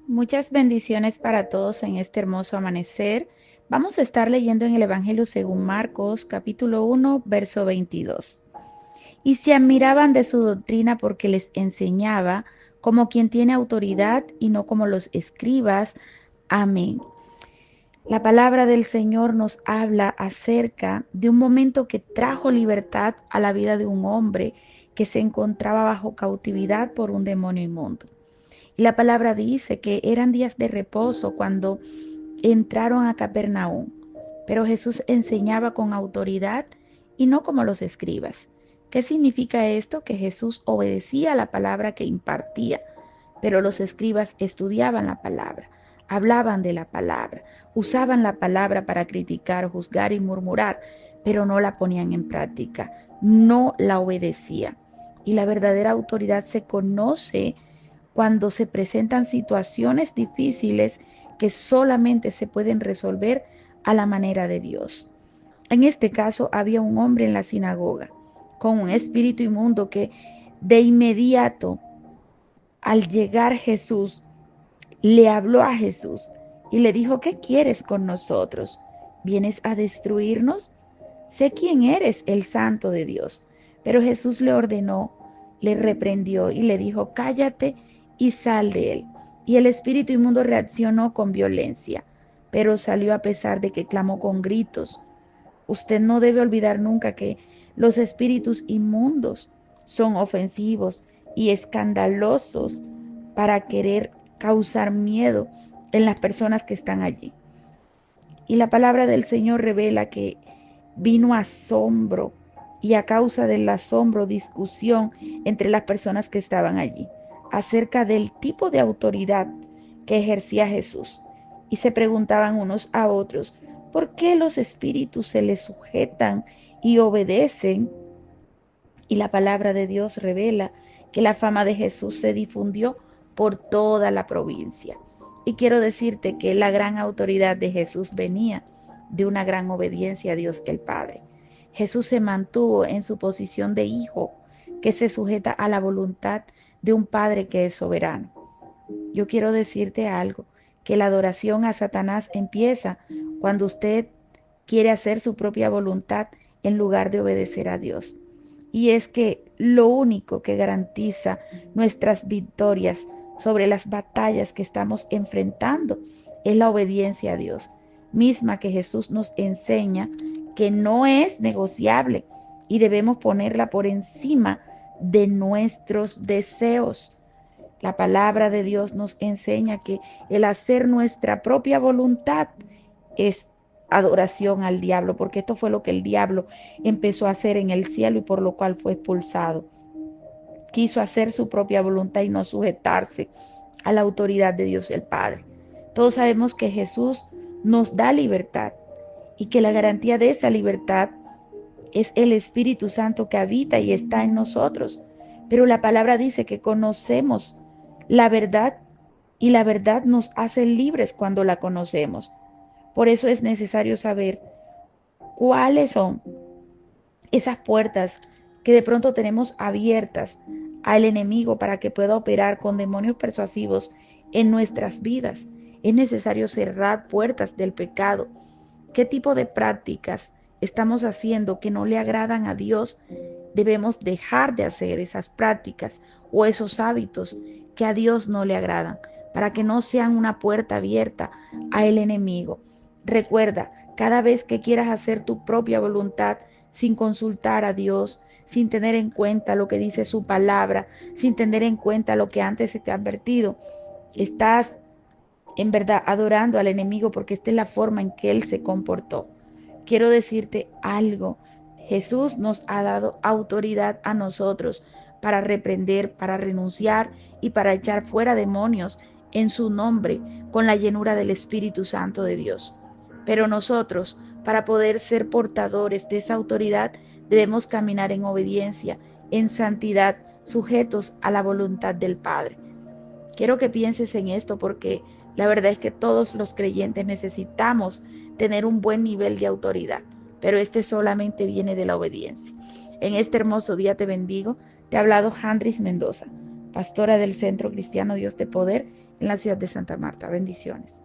Muchas bendiciones para todos en este hermoso amanecer. Vamos a estar leyendo en el Evangelio según Marcos, capítulo 1, verso 22. Y se admiraban de su doctrina porque les enseñaba como quien tiene autoridad y no como los escribas. Amén. La palabra del Señor nos habla acerca de un momento que trajo libertad a la vida de un hombre que se encontraba bajo cautividad por un demonio inmundo. Y la palabra dice que eran días de reposo cuando entraron a Capernaum, pero Jesús enseñaba con autoridad y no como los escribas. ¿Qué significa esto? Que Jesús obedecía la palabra que impartía, pero los escribas estudiaban la palabra, hablaban de la palabra, usaban la palabra para criticar, juzgar y murmurar, pero no la ponían en práctica, no la obedecían. Y la verdadera autoridad se conoce cuando se presentan situaciones difíciles que solamente se pueden resolver a la manera de Dios. En este caso había un hombre en la sinagoga con un espíritu inmundo que de inmediato al llegar Jesús le habló a Jesús y le dijo: ¿qué quieres con nosotros? ¿Vienes a destruirnos? Sé quién eres, el Santo de Dios. Pero Jesús le ordenó, le reprendió y le dijo: cállate y sal de él. Y el espíritu inmundo reaccionó con violencia, pero salió a pesar de que clamó con gritos. Usted no debe olvidar nunca que los espíritus inmundos son ofensivos y escandalosos para querer causar miedo en las personas que están allí. Y la palabra del Señor revela que vino asombro y a causa del asombro discusión entre las personas que estaban allí acerca del tipo de autoridad que ejercía Jesús. Y se preguntaban unos a otros: ¿por qué los espíritus se les sujetan y obedecen? Y la palabra de Dios revela que la fama de Jesús se difundió por toda la provincia. Y quiero decirte que la gran autoridad de Jesús venía de una gran obediencia a Dios el Padre. Jesús se mantuvo en su posición de hijo que se sujeta a la voluntad de un Padre que es soberano. Yo quiero decirte algo, que la adoración a Satanás empieza cuando usted quiere hacer su propia voluntad en lugar de obedecer a Dios. Y es que lo único que garantiza nuestras victorias sobre las batallas que estamos enfrentando es la obediencia a Dios, misma que Jesús nos enseña que no es negociable y debemos ponerla por encima de nuestros deseos. La palabra de Dios nos enseña que el hacer nuestra propia voluntad es adoración al diablo, porque esto fue lo que el diablo empezó a hacer en el cielo y por lo cual fue expulsado. Quiso hacer su propia voluntad y no sujetarse a la autoridad de Dios el Padre. Todos sabemos que Jesús nos da libertad y que la garantía de esa libertad es el Espíritu Santo que habita y está en nosotros. Pero la palabra dice que conocemos la verdad y la verdad nos hace libres cuando la conocemos. Por eso es necesario saber cuáles son esas puertas que de pronto tenemos abiertas al enemigo para que pueda operar con demonios persuasivos en nuestras vidas. Es necesario cerrar puertas del pecado. ¿Qué tipo de prácticas estamos haciendo que no le agradan a Dios? Debemos dejar de hacer esas prácticas o esos hábitos que a Dios no le agradan, para que no sean una puerta abierta al enemigo. Recuerda, cada vez que quieras hacer tu propia voluntad sin consultar a Dios, sin tener en cuenta lo que dice su palabra, sin tener en cuenta lo que antes se te ha advertido, estás en verdad adorando al enemigo, porque esta es la forma en que él se comportó. Quiero decirte algo: Jesús nos ha dado autoridad a nosotros para reprender, para renunciar y para echar fuera demonios en su nombre con la llenura del Espíritu Santo de Dios. Pero nosotros, para poder ser portadores de esa autoridad, debemos caminar en obediencia, en santidad, sujetos a la voluntad del Padre. Quiero que pienses en esto, porque la verdad es que todos los creyentes necesitamos tener un buen nivel de autoridad, pero este solamente viene de la obediencia. En este hermoso día te bendigo. Te ha hablado Handris Mendoza, pastora del Centro Cristiano Dios de Poder, en la ciudad de Santa Marta. Bendiciones.